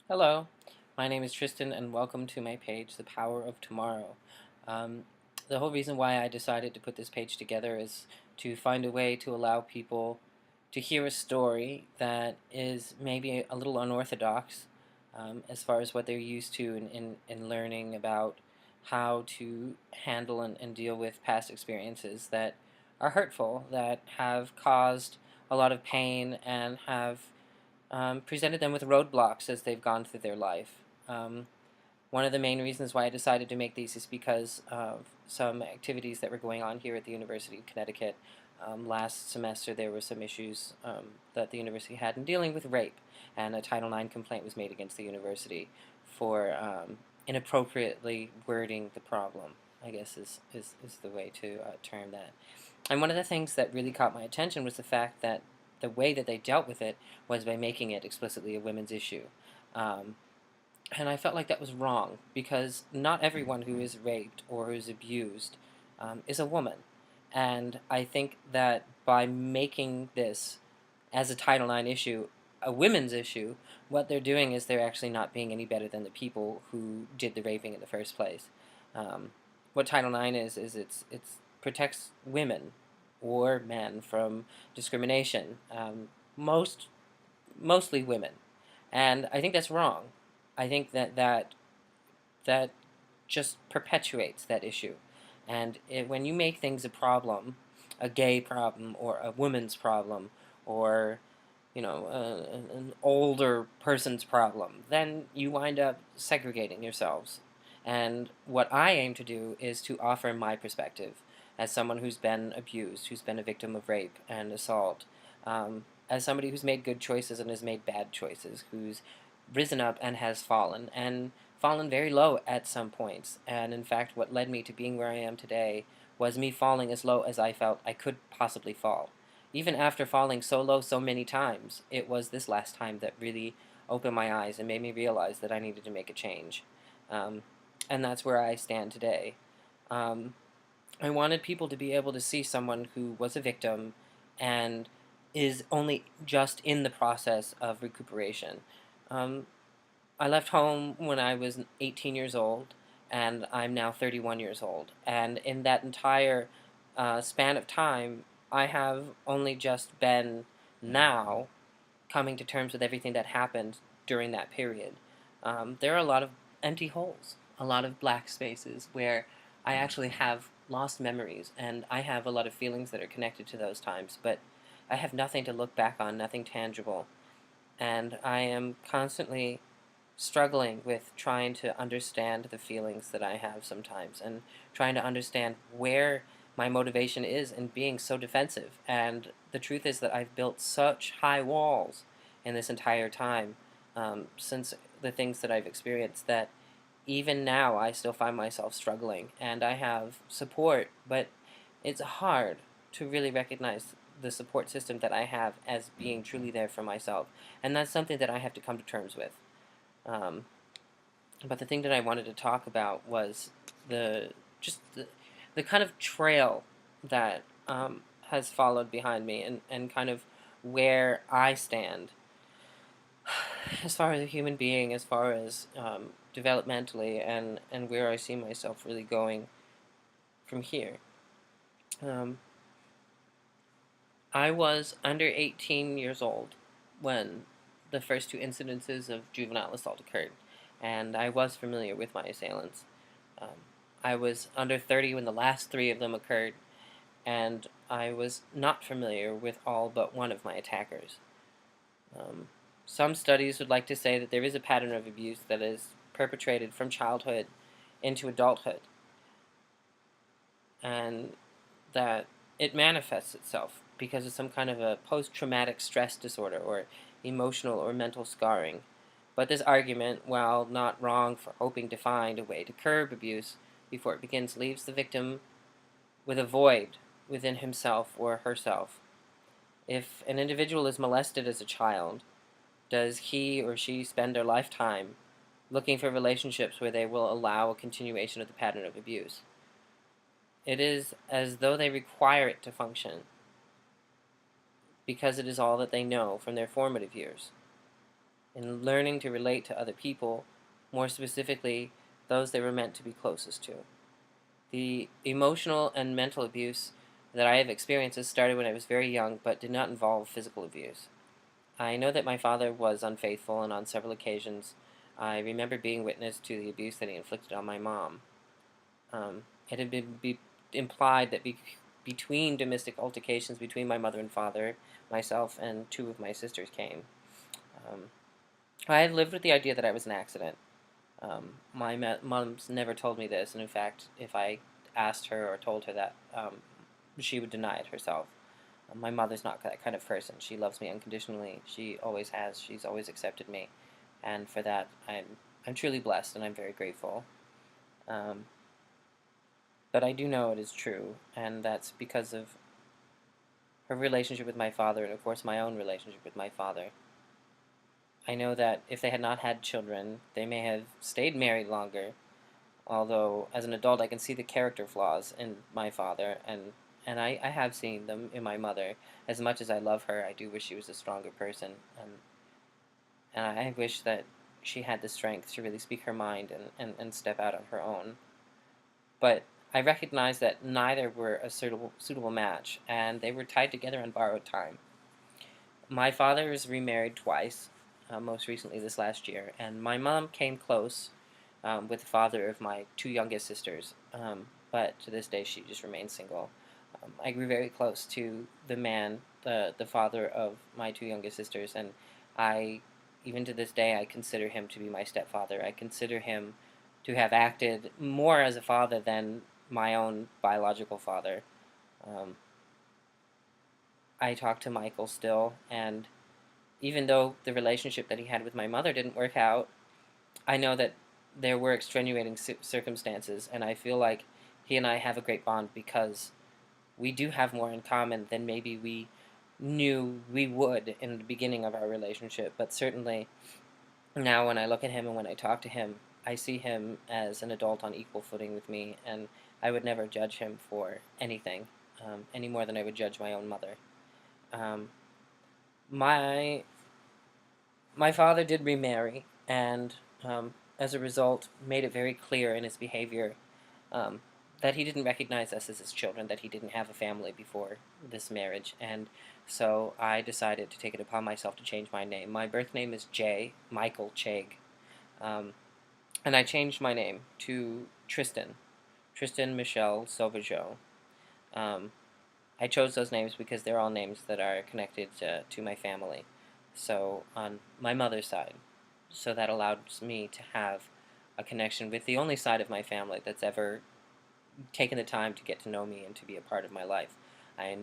Hello, my name is Tristan, and welcome to my page, The Power of Tomorrow. Um, the whole reason why I decided to put this page together is to find a way to allow people to hear a story that is maybe a little unorthodox as far as what they're used to in learning about how to handle and deal with past experiences that are hurtful, that have caused a lot of pain, and have presented them with roadblocks as they've gone through their life. One of the main reasons why I decided to make these is because of some activities that were going on here at the University of Connecticut. Last semester, there were some issues that the university had in dealing with rape, and a Title IX complaint was made against the university for inappropriately wording the problem, I guess is the way to term that. And one of the things that really caught my attention was the fact that the way that they dealt with it was by making it explicitly a women's issue. Um, and I felt like that was wrong because not everyone who is raped or who is abused is a woman. And I think that by making this as a Title IX issue, a women's issue, what they're doing is they're actually not being any better than the people who did the raping in the first place. Um, what Title IX is it's protects women or men from discrimination. Mostly women, and I think that's wrong. I think that just perpetuates that issue. And when you make things a problem, a gay problem or a woman's problem, or an older person's problem, then you wind up segregating yourselves. And what I aim to do is to offer my perspective as someone who's been abused, who's been a victim of rape and assault, as somebody who's made good choices and has made bad choices, who's risen up and has fallen very low at some points. And in fact, what led me to being where I am today was me falling as low as I felt I could possibly fall. Even after falling so low so many times, it was this last time that really opened my eyes and made me realize that I needed to make a change. Um, and that's where I stand today. Um, I wanted people to be able to see someone who was a victim and is only just in the process of recuperation. Um, I left home when I was 18 years old, and I'm now 31 years old. And in that entire span of time, I have only just been now coming to terms with everything that happened during that period. There are a lot of empty holes, a lot of black spaces where I actually have lost memories, and I have a lot of feelings that are connected to those times, but I have nothing to look back on, nothing tangible. And I am constantly struggling with trying to understand the feelings that I have sometimes and trying to understand where my motivation is in being so defensive. And the truth is that I've built such high walls in this entire time since the things that I've experienced that even now I still find myself struggling. And I have support, but it's hard to really recognize the support system that I have as being truly there for myself. And that's something that I have to come to terms with. Um, but the thing that I wanted to talk about was the just the kind of trail that has followed behind me and kind of where I stand as far as a human being, as far as developmentally, and where I see myself really going from here. Um, I was under 18 years old when the first two incidences of juvenile assault occurred, and I was familiar with my assailants. Um, I was under 30 when the last three of them occurred, and I was not familiar with all but one of my attackers. Um, some studies would like to say that there is a pattern of abuse that is perpetrated from childhood into adulthood, and that it manifests itself because of some kind of a post-traumatic stress disorder or emotional or mental scarring. But this argument, while not wrong for hoping to find a way to curb abuse before it begins, leaves the victim with a void within himself or herself. If an individual is molested as a child, does he or she spend their lifetime looking for relationships where they will allow a continuation of the pattern of abuse? It is as though they require it to function because it is all that they know from their formative years. in learning to relate to other people, more specifically, those they were meant to be closest to. The emotional and mental abuse that I have experienced has started when I was very young, but did not involve physical abuse. I know that my father was unfaithful, and on several occasions, I remember being witness to the abuse that he inflicted on my mom. It had been implied that between domestic altercations between my mother and father, myself and two of my sisters came. Um, I had lived with the idea that I was an accident. My mom's never told me this, and in fact, if I asked her or told her that, she would deny it herself. My mother's not that kind of person. She loves me unconditionally. She always has. She's always accepted me, and for that, I'm truly blessed, and I'm very grateful. Um, but I do know it is true, and that's because of her relationship with my father, and of course my own relationship with my father. I know that if they had not had children, they may have stayed married longer. Although, as an adult, I can see the character flaws in my father, and I have seen them in my mother. As much as I love her, I do wish she was a stronger person, and I wish that she had the strength to really speak her mind and step out on her own. But I recognize that neither were a suitable match, and they were tied together on borrowed time. My father was remarried twice, most recently this last year, and my mom came close with the father of my two youngest sisters, but to this day she just remains single. I grew very close to the man, the father of my two youngest sisters, and I, even to this day, I consider him to be my stepfather. I consider him to have acted more as a father than my own biological father. Um, I talk to Michael still, and even though the relationship that he had with my mother didn't work out, I know that there were extenuating circumstances, and I feel like he and I have a great bond because we do have more in common than maybe we knew we would in the beginning of our relationship. But certainly now, when I look at him and when I talk to him, I see him as an adult on equal footing with me, and I would never judge him for anything, any more than I would judge my own mother. Um, my my father did remarry, and as a result, made it very clear in his behavior um, that he didn't recognize us as his children, that he didn't have a family before this marriage, and so I decided to take it upon myself to change my name. My birth name is Jay Michael Chaig, um, and I changed my name to Tristan Michelle Sauvageau. Um, I chose those names because they're all names that are connected to my family. So on my mother's side, so that allows me to have a connection with the only side of my family that's ever taken the time to get to know me and to be a part of my life. I,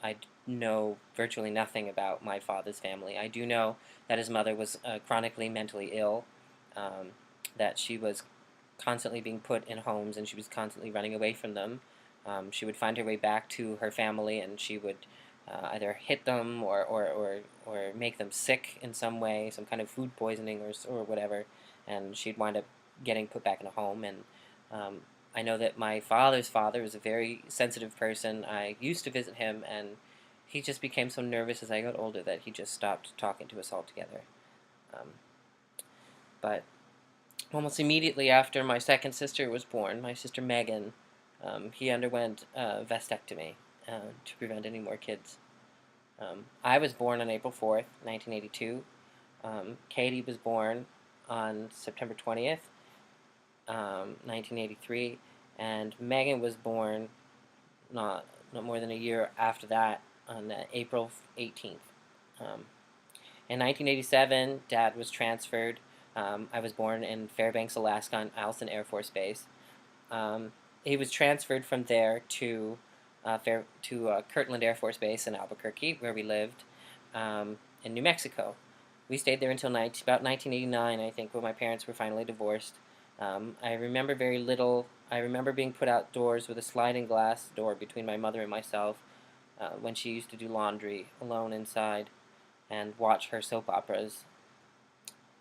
I know virtually nothing about my father's family. I do know that his mother was chronically mentally ill, um, that she was constantly being put in homes and she was constantly running away from them. She would find her way back to her family and she would either hit them or make them sick in some way, some kind of food poisoning or whatever, and she'd wind up getting put back in a home. And um, I know that my father's father was a very sensitive person. I used to visit him, and he just became so nervous as I got older that he just stopped talking to us altogether. Um, but almost immediately after my second sister was born, my sister Megan, he underwent a vasectomy to prevent any more kids. I was born on April 4th, 1982. Katie was born on September 20th, 1983, and Megan was born not more than a year after that on April 18th. In 1987, Dad was transferred. I was born in Fairbanks, Alaska, on Eielson Air Force Base. Um, he was transferred from there to Kirtland Air Force Base in Albuquerque, where we lived in New Mexico. We stayed there until about 1989, I think, when my parents were finally divorced. I remember very little. I remember being put outdoors with a sliding glass door between my mother and myself when she used to do laundry alone inside and watch her soap operas.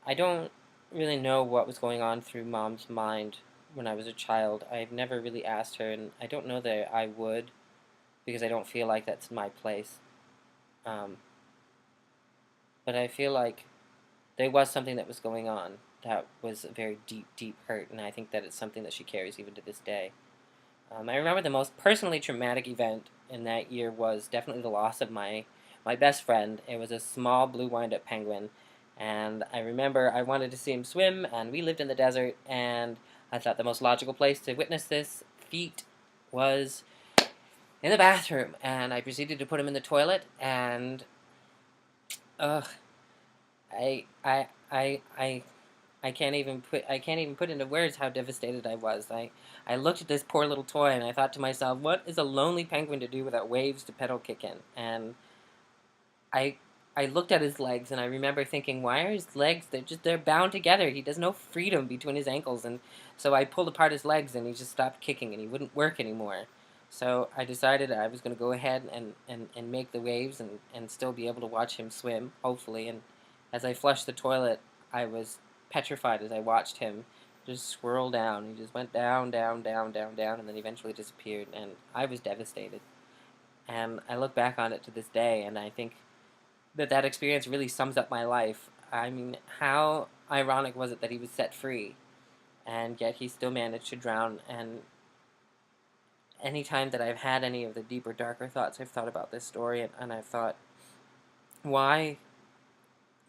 I don't really know what was going on through Mom's mind when I was a child. I've never really asked her, and I don't know that I would because I don't feel like that's my place. Um, but I feel like there was something that was going on that was a very deep, deep hurt, and I think that it's something that she carries even to this day. I remember the most personally traumatic event in that year was definitely the loss of my best friend. It was a small blue wind-up penguin, and I remember I wanted to see him swim, and we lived in the desert, and I thought the most logical place to witness this feat was in the bathroom, and I proceeded to put him in the toilet, and ugh, I I I I I can't even put into words how devastated I was. I looked at this poor little toy and I thought to myself, what is a lonely penguin to do without waves to pedal kick in? And I I looked at his legs and I remember thinking, why are his legs, they're bound together. He has no freedom between his ankles, and so I pulled apart his legs and he just stopped kicking and he wouldn't work anymore. So I decided I was going to go ahead and make the waves and still be able to watch him swim, hopefully. And as I flushed the toilet, I was petrified as I watched him just swirl down. He just went down, down, down, down, down, and then eventually disappeared. And I was devastated. And I look back on it to this day, and I think that experience really sums up my life. I mean, how ironic was it that he was set free, and yet he still managed to drown? And any time that I've had any of the deeper, darker thoughts, I've thought about this story, and I've thought, why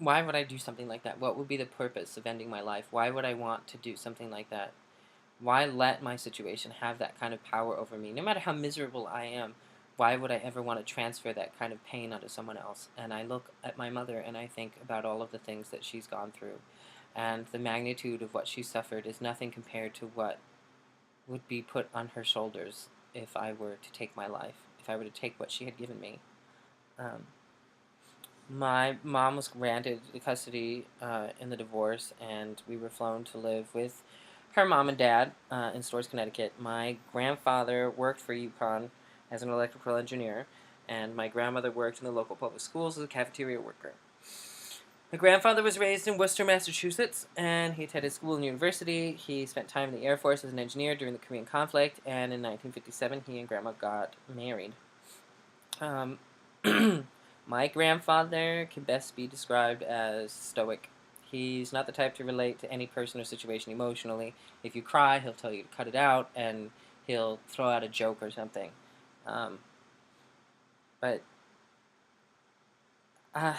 why would I do something like that? What would be the purpose of ending my life? Why would I want to do something like that? Why let my situation have that kind of power over me? No matter how miserable I am, why would I ever want to transfer that kind of pain onto someone else? And I look at my mother and I think about all of the things that she's gone through. And the magnitude of what she suffered is nothing compared to what would be put on her shoulders if I were to take my life, if I were to take what she had given me. Um, my mom was granted custody in the divorce, and we were flown to live with her mom and dad in Storrs, Connecticut. My grandfather worked for UConn as an electrical engineer, and my grandmother worked in the local public schools as a cafeteria worker. My grandfather was raised in Worcester, Massachusetts, and he attended school and university. He spent time in the Air Force as an engineer during the Korean conflict, and in 1957 he and Grandma got married. Um, my grandfather can best be described as stoic. He's not the type to relate to any person or situation emotionally. If you cry, he'll tell you to cut it out, and he'll throw out a joke or something. Um, but uh,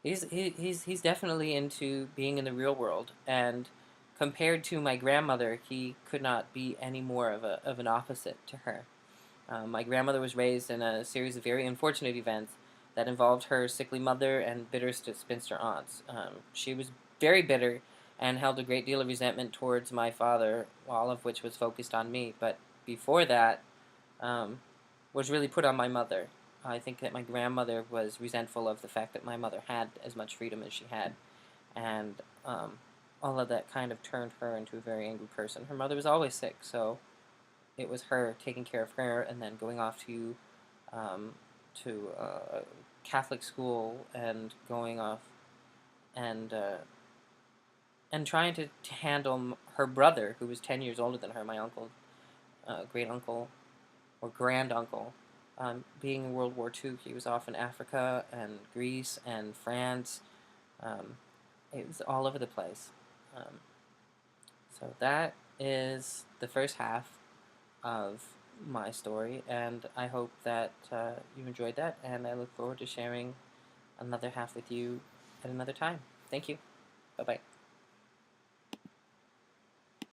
he's definitely into being in the real world, and compared to my grandmother, he could not be any more of an opposite to her. My grandmother was raised in a series of very unfortunate events that involved her sickly mother and bitter spinster aunts. She was very bitter and held a great deal of resentment towards my father, all of which was focused on me. But before that, um, was really put on my mother. I think that my grandmother was resentful of the fact that my mother had as much freedom as she had, and all of that kind of turned her into a very angry person. Her mother was always sick, so it was her taking care of her and then going off um, to Catholic school and going off and trying to handle her brother, who was 10 years older than her, my uncle, great uncle or grand uncle. Being in World War II, he was off in Africa and Greece and France. Um, it was all over the place. Um, so that is the first half of my story, and I hope that you enjoyed that, and I look forward to sharing another half with you at another time. Thank you. Bye-bye.